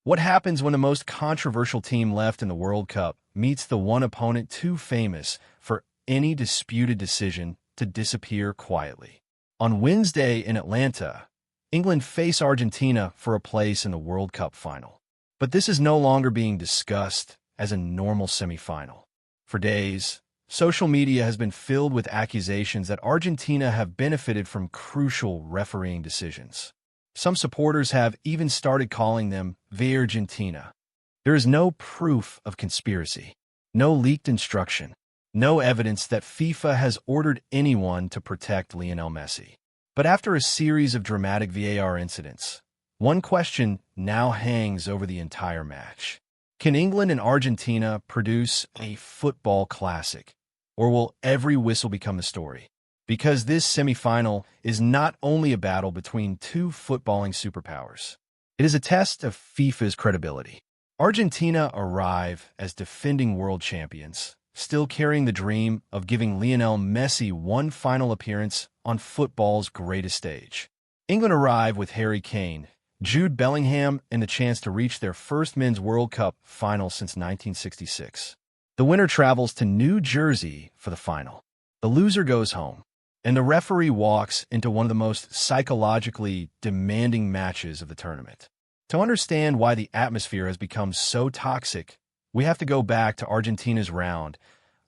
What happens when the most controversial team left in the World Cup meets the one opponent too famous for any disputed decision to disappear quietly? On Wednesday in Atlanta, England face Argentina for a place in the World Cup final. But this is no longer being discussed as a normal semifinal. For days, social media has been filled with accusations that Argentina have benefited from crucial refereeing decisions. Some supporters have even started calling them VARgentina. There is no proof of conspiracy, no leaked instruction, no evidence that FIFA has ordered anyone to protect Lionel Messi. But after a series of dramatic VAR incidents, one question now hangs over the entire match. Can England and Argentina produce a football classic, or will every whistle become a story? Because this semifinal is not only a battle between two footballing superpowers. It is a test of FIFA's credibility. Argentina arrive as defending world champions, still carrying the dream of giving Lionel Messi one final appearance on football's greatest stage. England arrive with Harry Kane, Jude Bellingham, and the chance to reach their first Men's World Cup final since 1966. The winner travels to New Jersey for the final. The loser goes home, and the referee walks into one of the most psychologically demanding matches of the tournament. To understand why the atmosphere has become so toxic, we have to go back to Argentina's round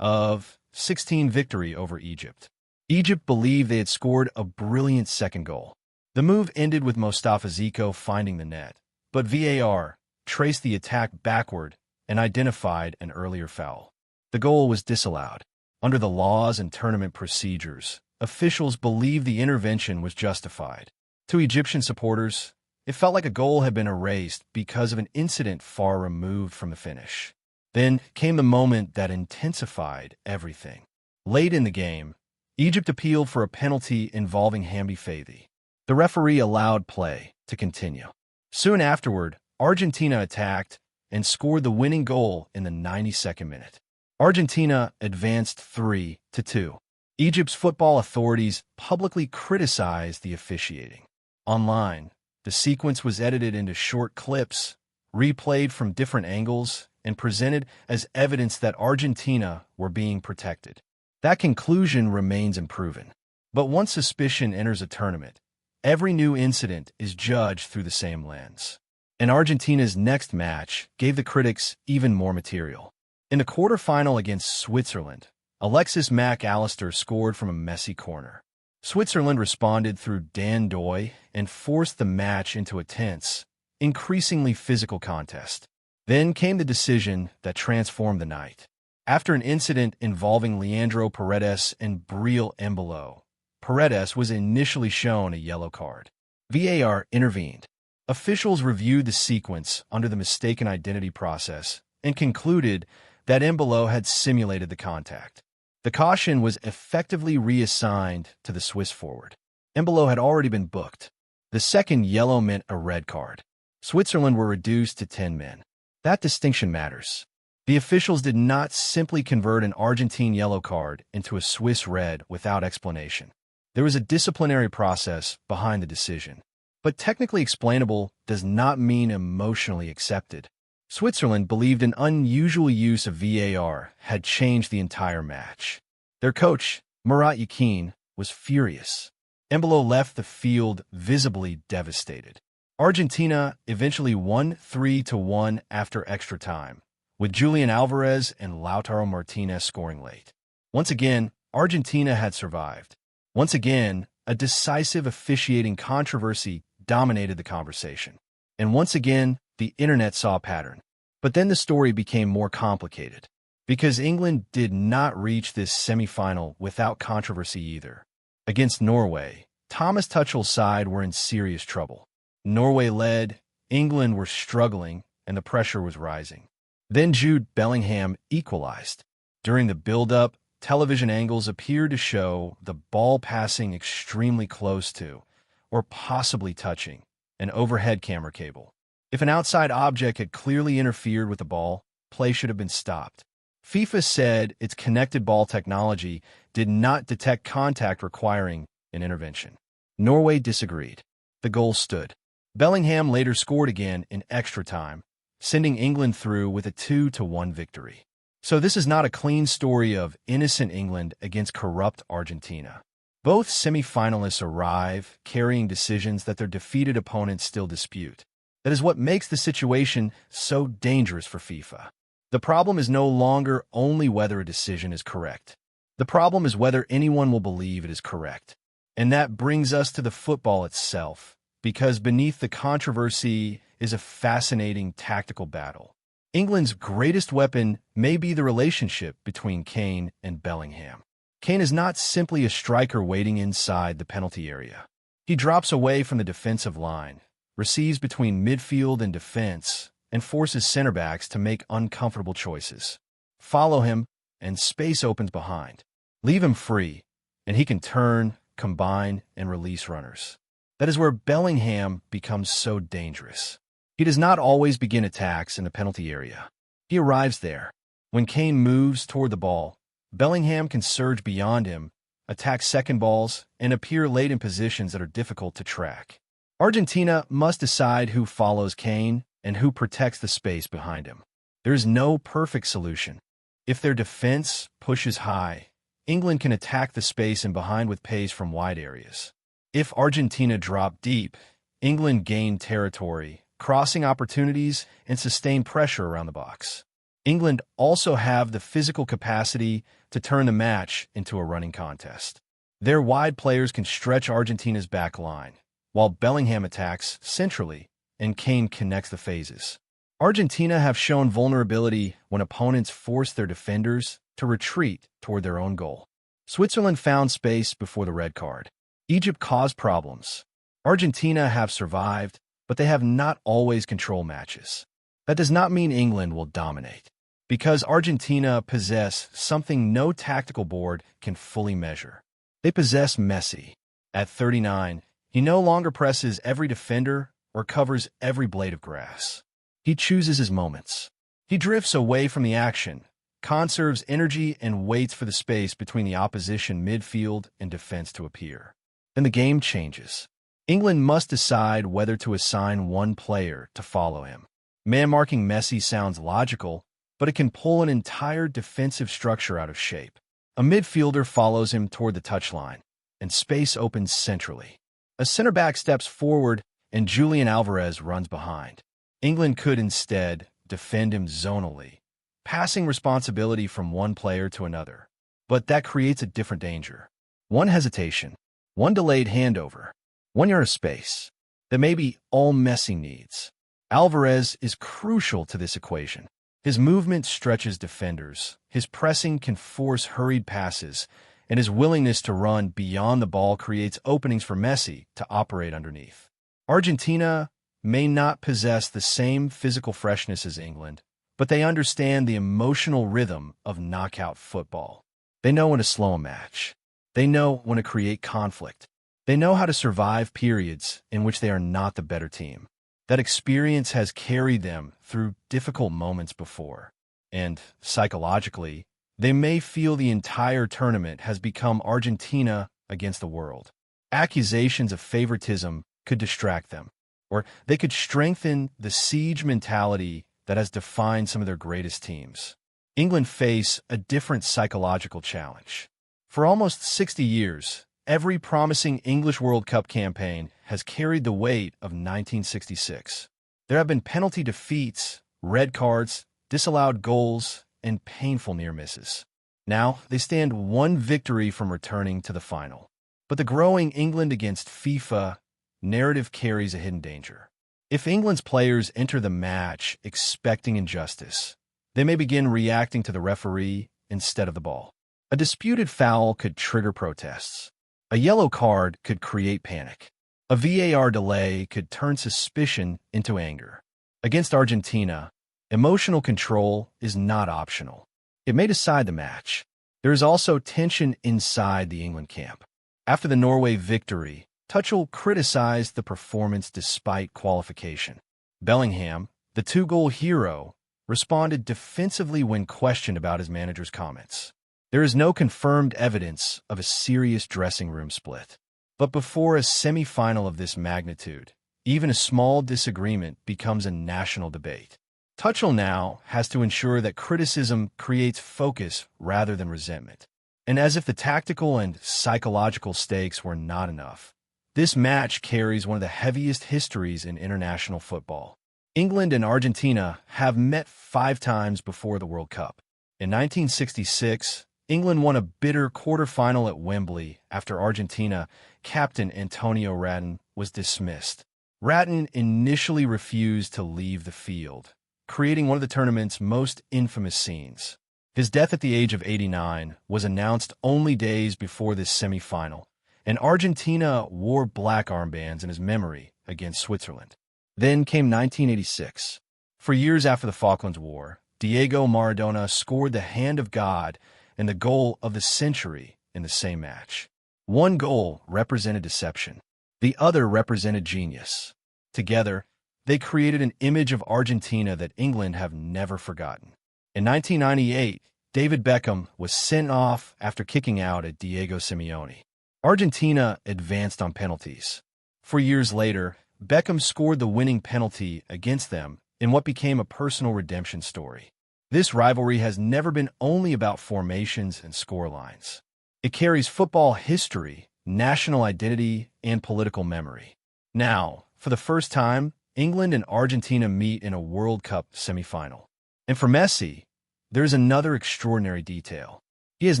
of 16 victory over Egypt. Egypt believed they had scored a brilliant second goal. The move ended with Mostafa Zico finding the net, but VAR traced the attack backward and identified an earlier foul. The goal was disallowed. Under the laws and tournament procedures, officials believed the intervention was justified. To Egyptian supporters, it felt like a goal had been erased because of an incident far removed from the finish. Then came the moment that intensified everything. Late in the game, Egypt appealed for a penalty involving Hamdi Fathi. The referee allowed play to continue. Soon afterward, Argentina attacked and scored the winning goal in the 92nd minute. Argentina advanced 3-2. Egypt's football authorities publicly criticized the officiating. Online, the sequence was edited into short clips, replayed from different angles, and presented as evidence that Argentina were being protected. That conclusion remains unproven. But once suspicion enters a tournament, every new incident is judged through the same lens. And Argentina's next match gave the critics even more material. In the quarterfinal against Switzerland, Alexis Mac Allister scored from a messy corner. Switzerland responded through Dan Doy and forced the match into a tense, increasingly physical contest. Then came the decision that transformed the night. After an incident involving Leandro Paredes and Breel Embolo, Paredes was initially shown a yellow card. VAR intervened. Officials reviewed the sequence under the mistaken identity process and concluded that Embolo had simulated the contact. The caution was effectively reassigned to the Swiss forward. Embolo had already been booked. The second yellow meant a red card. Switzerland were reduced to 10 men. That distinction matters. The officials did not simply convert an Argentine yellow card into a Swiss red without explanation. There was a disciplinary process behind the decision. But technically explainable does not mean emotionally accepted. Switzerland believed an unusual use of VAR had changed the entire match. Their coach, Murat Yakin, was furious. Embolo left the field visibly devastated. Argentina eventually won 3-1 after extra time, with Julián Álvarez and Lautaro Martinez scoring late. Once again, Argentina had survived. Once again, a decisive officiating controversy dominated the conversation. And once again, the internet saw a pattern. But then the story became more complicated, because England did not reach this semifinal without controversy either. Against Norway, Thomas Tuchel's side were in serious trouble. Norway led, England were struggling, and the pressure was rising. Then Jude Bellingham equalized. During the build-up, television angles appeared to show the ball passing extremely close to, or possibly touching, an overhead camera cable. If an outside object had clearly interfered with the ball, play should have been stopped. FIFA said its connected ball technology did not detect contact requiring an intervention. Norway disagreed. The goal stood. Bellingham later scored again in extra time, sending England through with a 2-1 victory. So this is not a clean story of innocent England against corrupt Argentina. Both semi-finalists arrive carrying decisions that their defeated opponents still dispute. That is what makes the situation so dangerous for FIFA. The problem is no longer only whether a decision is correct. The problem is whether anyone will believe it is correct. And that brings us to the football itself, because beneath the controversy is a fascinating tactical battle. England's greatest weapon may be the relationship between Kane and Bellingham. Kane is not simply a striker waiting inside the penalty area. He drops away from the defensive line, receives between midfield and defense, and forces center backs to make uncomfortable choices. Follow him, and space opens behind. Leave him free, and he can turn, combine, and release runners. That is where Bellingham becomes so dangerous. He does not always begin attacks in the penalty area. He arrives there. When Kane moves toward the ball, Bellingham can surge beyond him, attack second balls, and appear late in positions that are difficult to track. Argentina must decide who follows Kane and who protects the space behind him. There is no perfect solution. If their defense pushes high, England can attack the space and behind with pace from wide areas. If Argentina drop deep, England gain territory, crossing opportunities, and sustain pressure around the box. England also have the physical capacity to turn the match into a running contest. Their wide players can stretch Argentina's back line, while Bellingham attacks centrally and Kane connects the phases. Argentina have shown vulnerability when opponents force their defenders to retreat toward their own goal. Switzerland found space before the red card. Egypt caused problems. Argentina have survived, but they have not always controlled matches. That does not mean England will dominate, because Argentina possess something no tactical board can fully measure. They possess Messi. At 39, he no longer presses every defender or covers every blade of grass. He chooses his moments. He drifts away from the action, conserves energy, and waits for the space between the opposition midfield and defense to appear. Then the game changes. England must decide whether to assign one player to follow him. Man-marking Messi sounds logical, but it can pull an entire defensive structure out of shape. A midfielder follows him toward the touchline, and space opens centrally. A center back steps forward, and Julián Álvarez runs behind. England could instead defend him zonally, passing responsibility from one player to another. But that creates a different danger. One hesitation, one delayed handover, 1 yard of space. That may be all Messi needs. Álvarez is crucial to this equation. His movement stretches defenders, his pressing can force hurried passes, and his willingness to run beyond the ball creates openings for Messi to operate underneath. Argentina may not possess the same physical freshness as England, but they understand the emotional rhythm of knockout football. They know when to slow a match. They know when to create conflict. They know how to survive periods in which they are not the better team. That experience has carried them through difficult moments before. And, psychologically, they may feel the entire tournament has become Argentina against the world. Accusations of favoritism could distract them, or they could strengthen the siege mentality that has defined some of their greatest teams. England face a different psychological challenge. For almost 60 years, every promising English World Cup campaign has carried the weight of 1966. There have been penalty defeats, red cards, disallowed goals, and painful near misses. Now, they stand one victory from returning to the final. But the growing England against FIFA narrative carries a hidden danger. If England's players enter the match expecting injustice, they may begin reacting to the referee instead of the ball. A disputed foul could trigger protests. A yellow card could create panic. A VAR delay could turn suspicion into anger. Against Argentina, emotional control is not optional. It may decide the match. There is also tension inside the England camp. After the Norway victory, Tuchel criticized the performance despite qualification. Bellingham, the two-goal hero, responded defensively when questioned about his manager's comments. There is no confirmed evidence of a serious dressing room split. But before a semi-final of this magnitude, Even a small disagreement becomes a national debate. Tuchel now has to ensure that criticism creates focus rather than resentment. And as if the tactical and psychological stakes were not enough, this match carries one of the heaviest histories in international football. England and Argentina have met 5 times before the World Cup. In 1966, England won a bitter quarterfinal at Wembley after Argentina captain Antonio Rattin was dismissed. Rattin initially refused to leave the field, creating one of the tournament's most infamous scenes. His death at the age of 89 was announced only days before this semifinal, and Argentina wore black armbands in his memory against Switzerland. Then came 1986. For years after the Falklands War, Diego Maradona scored the hand of God and the goal of the century in the same match. One goal represented deception. The other represented genius. Together, they created an image of Argentina that England have never forgotten. In 1998, David Beckham was sent off after kicking out at Diego Simeone. Argentina advanced on penalties. 4 years later, Beckham scored the winning penalty against them in what became a personal redemption story. This rivalry has never been only about formations and scorelines. It carries football history, national identity, and political memory. Now, for the first time, England and Argentina meet in a World Cup semifinal. And for Messi, there's another extraordinary detail. He has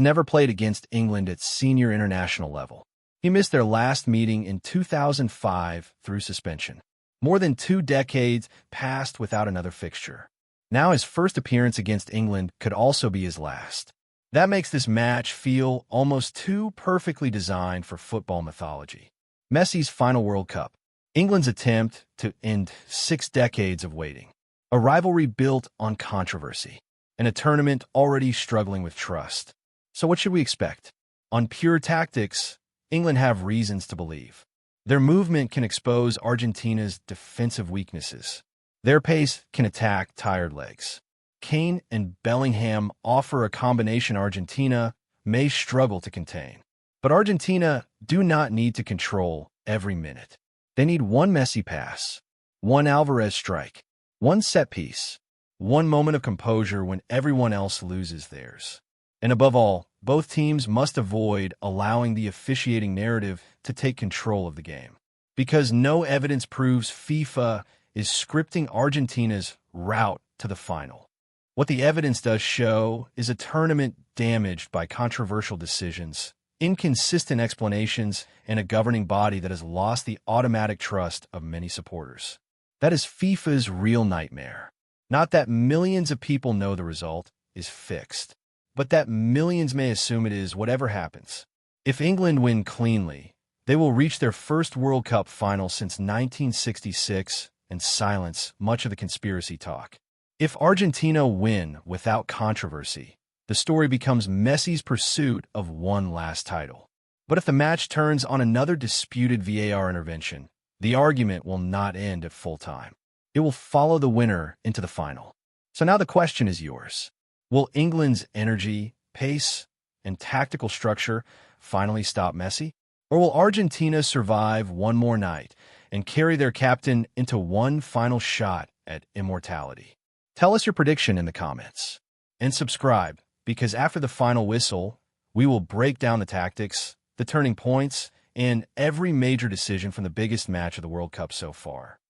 never played against England at senior international level. He missed their last meeting in 2005 through suspension. More than 2 decades passed without another fixture. Now his first appearance against England could also be his last. That makes this match feel almost too perfectly designed for football mythology. Messi's final World Cup. England's attempt to end 6 decades of waiting. A rivalry built on controversy. And a tournament already struggling with trust. So what should we expect? On pure tactics, England have reasons to believe. Their movement can expose Argentina's defensive weaknesses. Their pace can attack tired legs. Kane and Bellingham offer a combination Argentina may struggle to contain. But Argentina do not need to control every minute. They need one Messi pass, one Álvarez strike, one set piece, one moment of composure when everyone else loses theirs. And above all, both teams must avoid allowing the officiating narrative to take control of the game. Because no evidence proves FIFA is scripting Argentina's route to the final. What the evidence does show is a tournament damaged by controversial decisions, inconsistent explanations, and a governing body that has lost the automatic trust of many supporters. That is FIFA's real nightmare. Not that millions of people know the result is fixed, but that millions may assume it is whatever happens. If England win cleanly, they will reach their first World Cup final since 1966 and silence much of the conspiracy talk. If Argentina win without controversy, the story becomes Messi's pursuit of one last title. But if the match turns on another disputed VAR intervention, the argument will not end at full time. It will follow the winner into the final. So now the question is yours. Will England's energy, pace, and tactical structure finally stop Messi? Or will Argentina survive one more night and carry their captain into one final shot at immortality? Tell us your prediction in the comments. And subscribe, because after the final whistle, we will break down the tactics, the turning points, and every major decision from the biggest match of the World Cup so far.